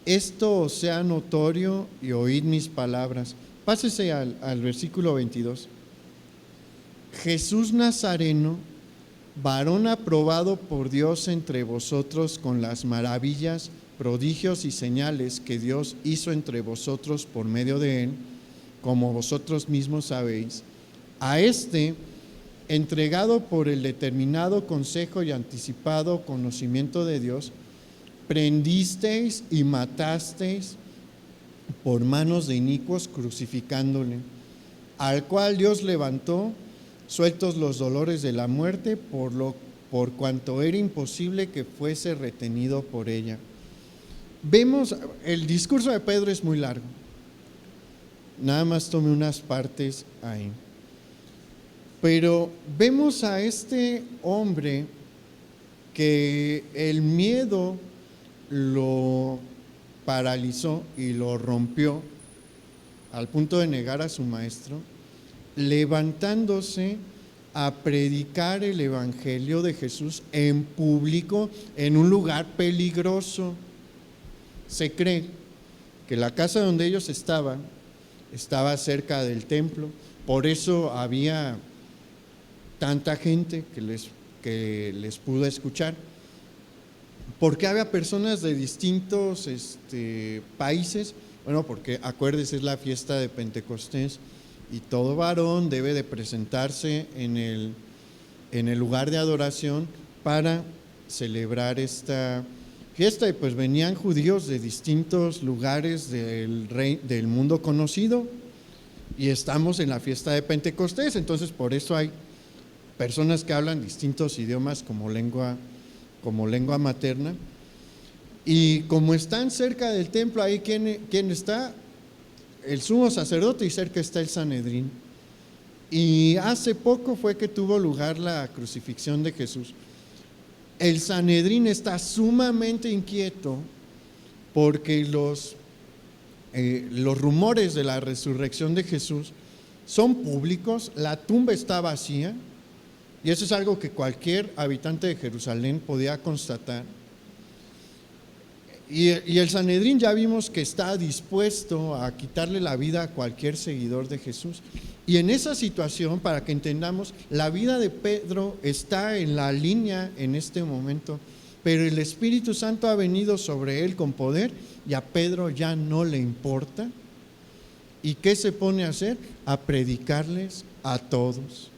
esto os sea notorio y oíd mis palabras. Pásese al versículo 22. Jesús Nazareno, varón aprobado por Dios entre vosotros con las maravillas, prodigios y señales que Dios hizo entre vosotros por medio de él, como vosotros mismos sabéis, a entregado por el determinado consejo y anticipado conocimiento de Dios, prendisteis y matasteis por manos de inicuos, crucificándole, al cual Dios levantó, sueltos los dolores de la muerte, por cuanto era imposible que fuese retenido por ella. Vemos, el discurso de Pedro es muy largo, nada más tome unas partes ahí. Pero vemos a este hombre que el miedo lo paralizó y lo rompió al punto de negar a su maestro, levantándose, a predicar el evangelio de Jesús en público, en un lugar peligroso. Se cree que la casa donde ellos estaban estaba cerca del templo, por eso había tanta gente que les pudo escuchar, porque había personas de distintos países. Bueno, porque acuérdense, es la fiesta de Pentecostés y todo varón debe de presentarse en el lugar de adoración para celebrar esta fiesta. Y pues venían judíos de distintos lugares del mundo conocido, y estamos en la fiesta de Pentecostés. Entonces por eso hay personas que hablan distintos idiomas como lengua materna. Y como están cerca del templo, ahí ¿quién está? El sumo sacerdote, y cerca está el Sanedrín. Y hace poco fue que tuvo lugar la crucifixión de Jesús. El Sanedrín está sumamente inquieto porque los rumores de la resurrección de Jesús son públicos, la tumba está vacía, y eso es algo que cualquier habitante de Jerusalén podía constatar. Y el Sanedrín ya vimos que está dispuesto a quitarle la vida a cualquier seguidor de Jesús. Y en esa situación, para que entendamos, la vida de Pedro está en la línea en este momento, pero el Espíritu Santo ha venido sobre él con poder y a Pedro ya no le importa. ¿Y qué se pone a hacer? A predicarles a todos.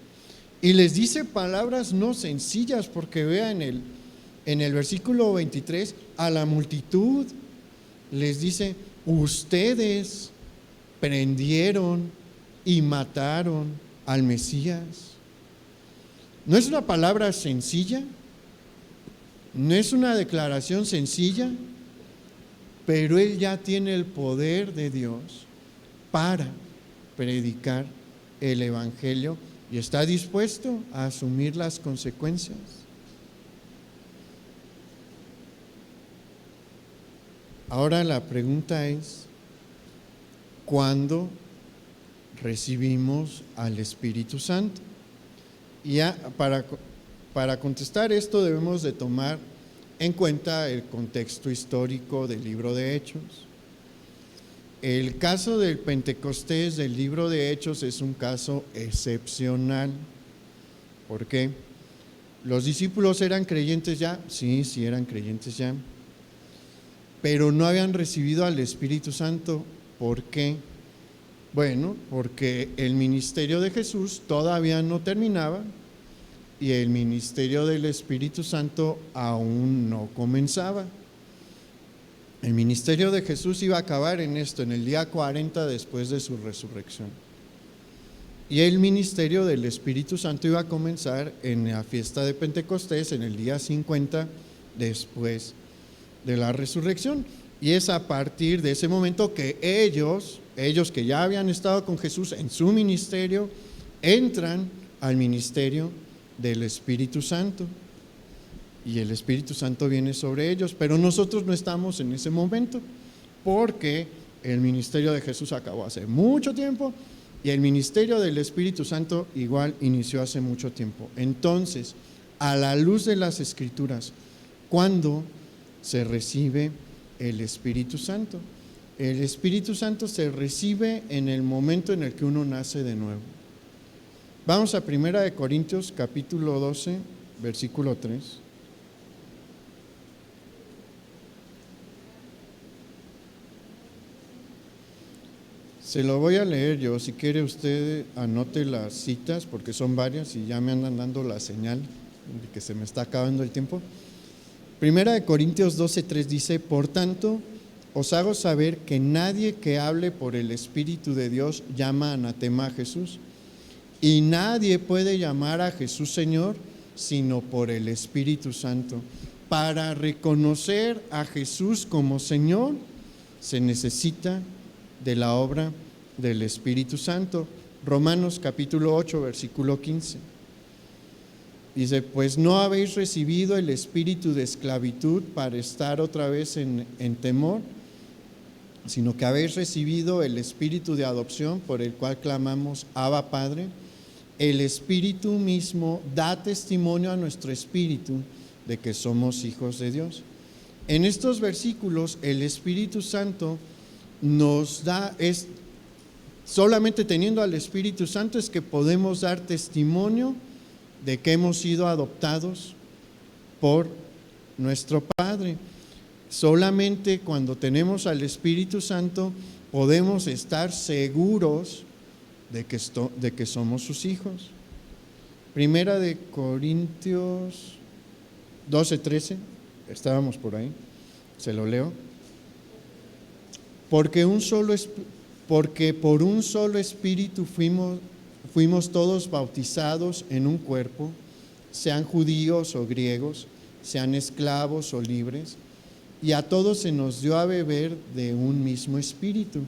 Y les dice palabras no sencillas, porque vea en el versículo 23, a la multitud les dice: ustedes prendieron y mataron al Mesías. ¿No es una palabra sencilla? ¿No es una declaración sencilla? Pero él ya tiene el poder de Dios para predicar el evangelio y está dispuesto a asumir las consecuencias. Ahora la pregunta es: ¿cuándo recibimos al Espíritu Santo? Y ya para contestar esto debemos de tomar en cuenta el contexto histórico del libro de Hechos. El caso del Pentecostés del libro de Hechos es un caso excepcional. ¿Por qué? ¿Los discípulos eran creyentes ya? Sí, eran creyentes ya, pero no habían recibido al Espíritu Santo. ¿Por qué? Bueno, porque el ministerio de Jesús todavía no terminaba y el ministerio del Espíritu Santo aún no comenzaba. El ministerio de Jesús iba a acabar en el día 40 después de su resurrección. Y el ministerio del Espíritu Santo iba a comenzar en la fiesta de Pentecostés, en el día 50 después de la resurrección. Y es a partir de ese momento que ellos que ya habían estado con Jesús en su ministerio, entran al ministerio del Espíritu Santo. Y el Espíritu Santo viene sobre ellos, pero nosotros no estamos en ese momento, porque el ministerio de Jesús acabó hace mucho tiempo y el ministerio del Espíritu Santo igual inició hace mucho tiempo. Entonces, a la luz de las Escrituras, ¿cuándo se recibe el Espíritu Santo? El Espíritu Santo se recibe en el momento en el que uno nace de nuevo. Vamos a 1 Corintios capítulo 12, versículo 3. Se lo voy a leer yo, si quiere usted anote las citas, porque son varias y ya me andan dando la señal de que se me está acabando el tiempo. 1 Corintios 12:3 dice: por tanto, os hago saber que nadie que hable por el Espíritu de Dios llama anatema a Jesús, y nadie puede llamar a Jesús Señor sino por el Espíritu Santo. Para reconocer a Jesús como Señor se necesita de la obra del Espíritu Santo. Romanos capítulo 8, versículo 15. Dice: pues no habéis recibido el espíritu de esclavitud para estar otra vez en temor, sino que habéis recibido el espíritu de adopción por el cual clamamos: Abba, Padre. el Espíritu mismo da testimonio a nuestro espíritu de que somos hijos de Dios. En estos versículos, el Espíritu Santo nos da, solamente teniendo al Espíritu Santo es que podemos dar testimonio de que hemos sido adoptados por nuestro Padre. Solamente cuando tenemos al Espíritu Santo podemos estar seguros de que somos sus hijos. Primera de Corintios 12:13, estábamos por ahí, se lo leo. Porque por un solo Espíritu fuimos todos bautizados en un cuerpo, sean judíos o griegos, sean esclavos o libres, y a todos se nos dio a beber de un mismo Espíritu.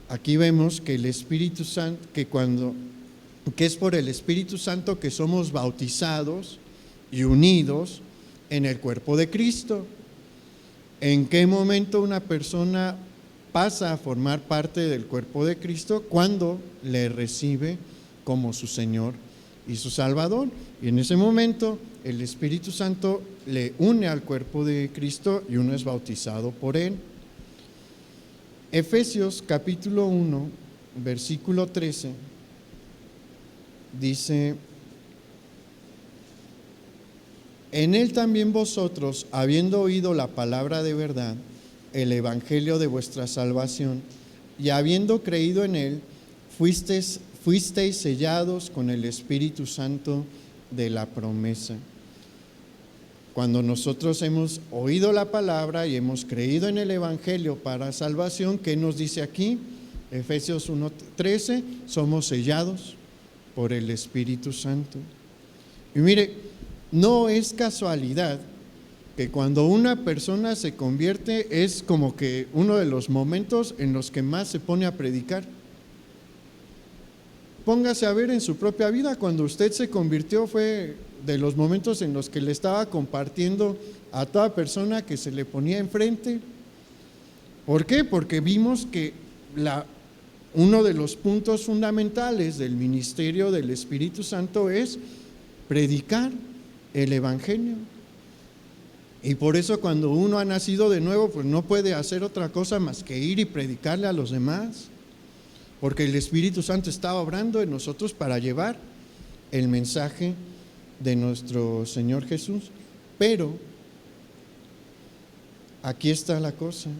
Aquí vemos que el Espíritu Santo, que es por el Espíritu Santo que somos bautizados y unidos en el cuerpo de Cristo. ¿En qué momento una persona pasa a formar parte del cuerpo de Cristo? Cuando le recibe como su Señor y su Salvador. Y en ese momento el Espíritu Santo le une al cuerpo de Cristo y uno es bautizado por él. Efesios capítulo 1, versículo 13, dice: en él también vosotros, habiendo oído la palabra de verdad, el evangelio de vuestra salvación, y habiendo creído en él, fuisteis sellados con el Espíritu Santo de la promesa. Cuando nosotros hemos oído la palabra y hemos creído en el evangelio para salvación, ¿qué nos dice aquí? Efesios 1:13, somos sellados por el Espíritu Santo. Y mire, no es casualidad que cuando una persona se convierte es como que uno de los momentos en los que más se pone a predicar. Póngase a ver en su propia vida, cuando usted se convirtió fue de los momentos en los que le estaba compartiendo a toda persona que se le ponía enfrente. ¿Por qué? Porque vimos que uno de los puntos fundamentales del ministerio del Espíritu Santo es predicar el evangelio. Y por eso cuando uno ha nacido de nuevo, pues no puede hacer otra cosa más que ir y predicarle a los demás, porque el Espíritu Santo está obrando en nosotros para llevar el mensaje de nuestro Señor Jesús. Pero aquí está la cosa: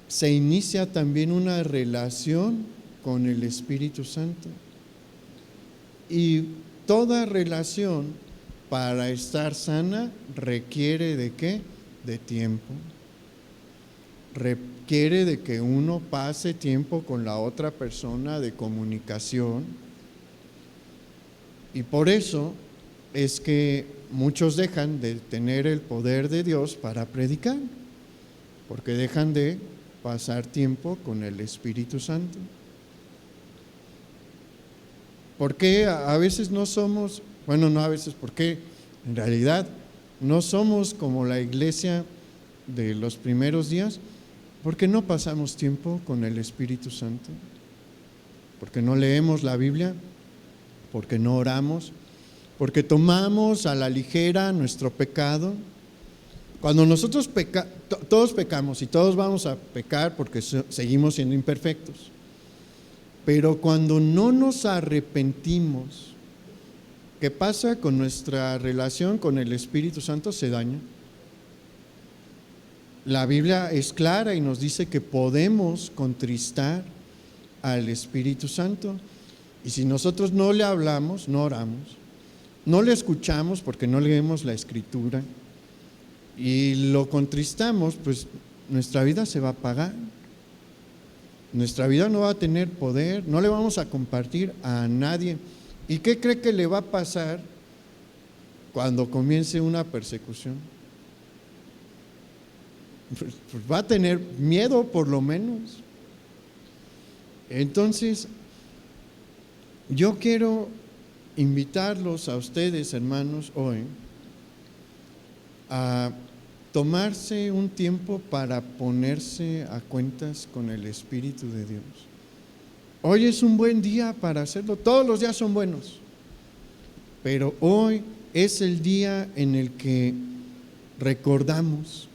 se inicia también una relación con el Espíritu Santo, y toda relación para estar sana requiere ¿de qué? De tiempo. Requiere de que uno pase tiempo con la otra persona, de comunicación. Y por eso es que muchos dejan de tener el poder de Dios para predicar, porque dejan de pasar tiempo con el Espíritu Santo. ¿Por qué a veces no somos, no a veces, por qué en realidad no somos como la iglesia de los primeros días? Porque no pasamos tiempo con el Espíritu Santo, porque no leemos la Biblia, porque no oramos, porque tomamos a la ligera nuestro pecado. Cuando nosotros todos pecamos y todos vamos a pecar porque seguimos siendo imperfectos, pero cuando no nos arrepentimos, ¿qué pasa con nuestra relación con el Espíritu Santo? Se daña. La Biblia es clara y nos dice que podemos contristar al Espíritu Santo. Y si nosotros no le hablamos, no oramos, no le escuchamos porque no leemos la Escritura y lo contristamos, pues nuestra vida se va a apagar. Nuestra vida no va a tener poder, no le vamos a compartir a nadie. ¿Y qué cree que le va a pasar cuando comience una persecución? Pues va a tener miedo, por lo menos. Entonces, yo quiero invitarlos a ustedes, hermanos, hoy a tomarse un tiempo para ponerse a cuentas con el Espíritu de Dios. Hoy es un buen día para hacerlo. Todos los días son buenos, pero hoy es el día en el que recordamos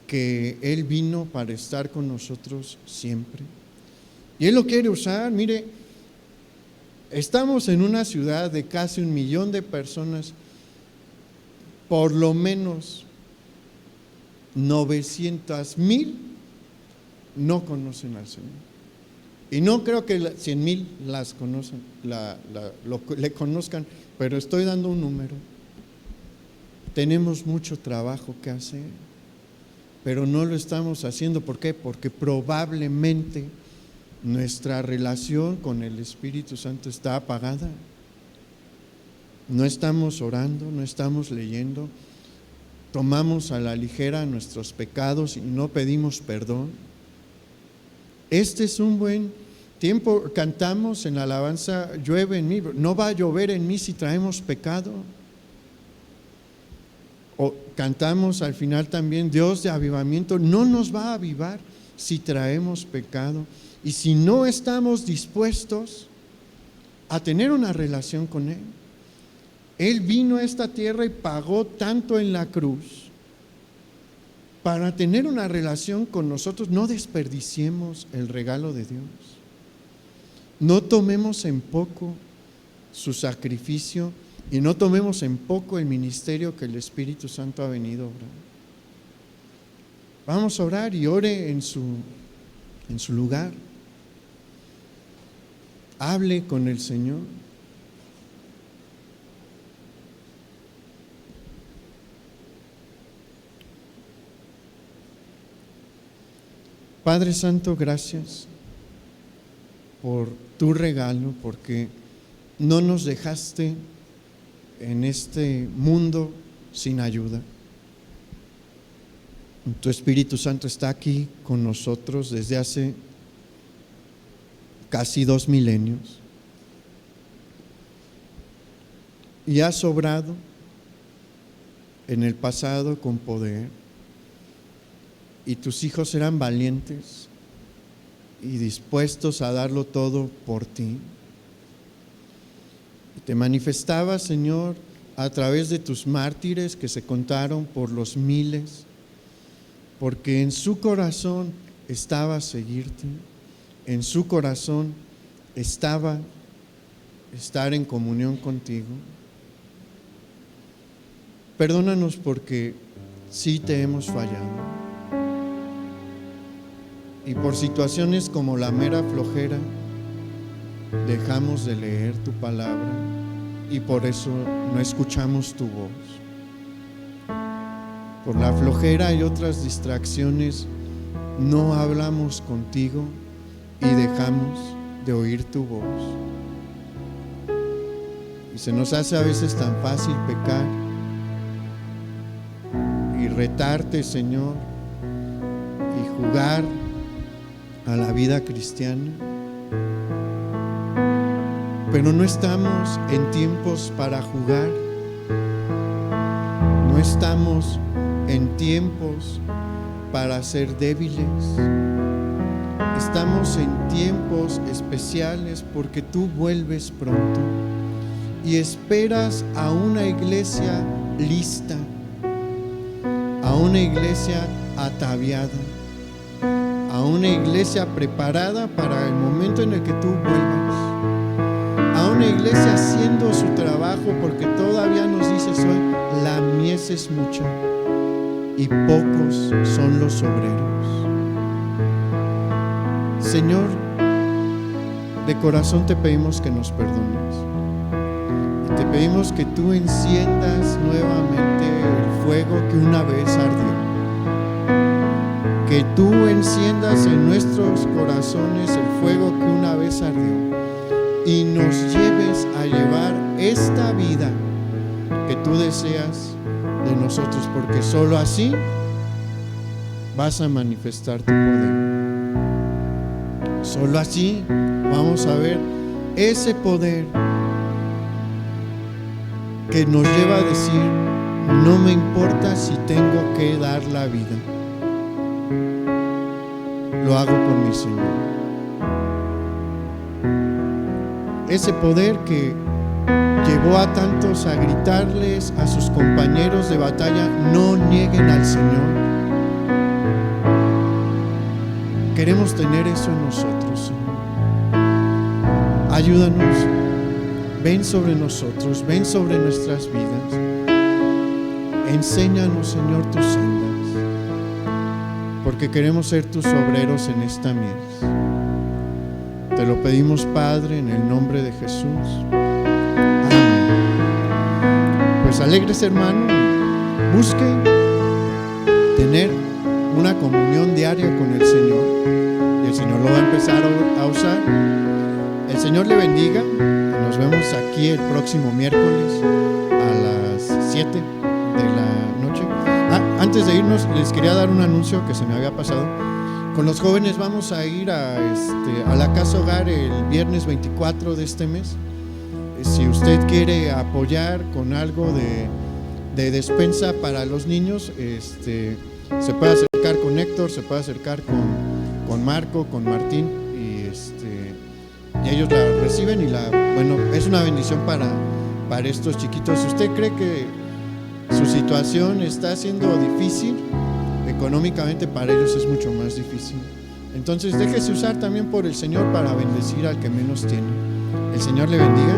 que Él vino para estar con nosotros siempre. Y Él lo quiere usar. Mire, estamos en una ciudad de casi 1 millón de personas. Por lo menos 900,000 no conocen al Señor. Y no creo que 100,000 las conocen, le conozcan, pero estoy dando un número. Tenemos mucho trabajo que hacer, pero no lo estamos haciendo. ¿Por qué? Porque probablemente nuestra relación con el Espíritu Santo está apagada. No estamos orando, no estamos leyendo, tomamos a la ligera nuestros pecados y no pedimos perdón. Este es un buen tiempo. Cantamos en la alabanza, llueve en mí. No va a llover en mí si traemos pecado. O cantamos al final también, Dios de avivamiento no nos va a avivar si traemos pecado. Y si no estamos dispuestos a tener una relación con Él. Él vino a esta tierra y pagó tanto en la cruz para tener una relación con nosotros. No desperdiciemos el regalo de Dios. No tomemos en poco su sacrificio y no tomemos en poco el ministerio que el Espíritu Santo ha venido a orar. Vamos a orar y ore en su lugar. Hable con el Señor. Padre Santo, gracias por tu regalo, porque no nos dejaste en este mundo sin ayuda. Tu Espíritu Santo está aquí con nosotros desde hace casi 2 milenios y has obrado en el pasado con poder. Y tus hijos eran valientes y dispuestos a darlo todo por ti. Y te manifestabas, Señor, a través de tus mártires que se contaron por los miles, porque en su corazón estaba seguirte, en su corazón estaba estar en comunión contigo. Perdónanos porque sí te hemos fallado. Y por situaciones como la mera flojera, dejamos de leer tu palabra y por eso no escuchamos tu voz. Por la flojera y otras distracciones, no hablamos contigo y dejamos de oír tu voz. Y se nos hace a veces tan fácil pecar y retarte, Señor, y jugar a la vida cristiana, pero no estamos en tiempos para jugar, no estamos en tiempos para ser débiles, estamos en tiempos especiales porque tú vuelves pronto y esperas a una iglesia lista, a una iglesia ataviada, a una iglesia preparada para el momento en el que tú vuelvas, a una iglesia haciendo su trabajo, porque todavía nos dices hoy, la mies es mucha y pocos son los obreros. Señor, de corazón te pedimos que nos perdones y te pedimos que tú enciendas nuevamente el fuego que una vez ardió. Que tú enciendas en nuestros corazones el fuego que una vez ardió y nos lleves a llevar esta vida que tú deseas de nosotros, porque solo así vas a manifestar tu poder. Solo así vamos a ver ese poder que nos lleva a decir, no me importa si tengo que dar la vida. Lo hago por mi Señor. ese poder que llevó a tantos a gritarles a sus compañeros de batalla: no nieguen al Señor. Queremos tener eso en nosotros, Señor. Ayúdanos, ven sobre nosotros, ven sobre nuestras vidas. Enséñanos, Señor, tus sendas, porque queremos ser tus obreros en esta mies. Te lo pedimos, Padre, en el nombre de Jesús. Amén. Pues alegres, hermano, busque tener una comunión diaria con el Señor, y el Señor lo va a empezar a usar. El Señor le bendiga. Nos vemos aquí el próximo miércoles a las 7 de la noche. Antes de irnos, les quería dar un anuncio que se me había pasado. Con los jóvenes vamos a ir a la Casa Hogar el viernes 24 de este mes. Si usted quiere apoyar con algo de despensa para los niños, se puede acercar con Héctor, se puede acercar con Marco, con Martín, y ellos la reciben, y es una bendición para estos chiquitos. Si usted cree que su situación está siendo difícil, económicamente para ellos es mucho más difícil. Entonces déjese usar también por el Señor para bendecir al que menos tiene. El Señor le bendiga.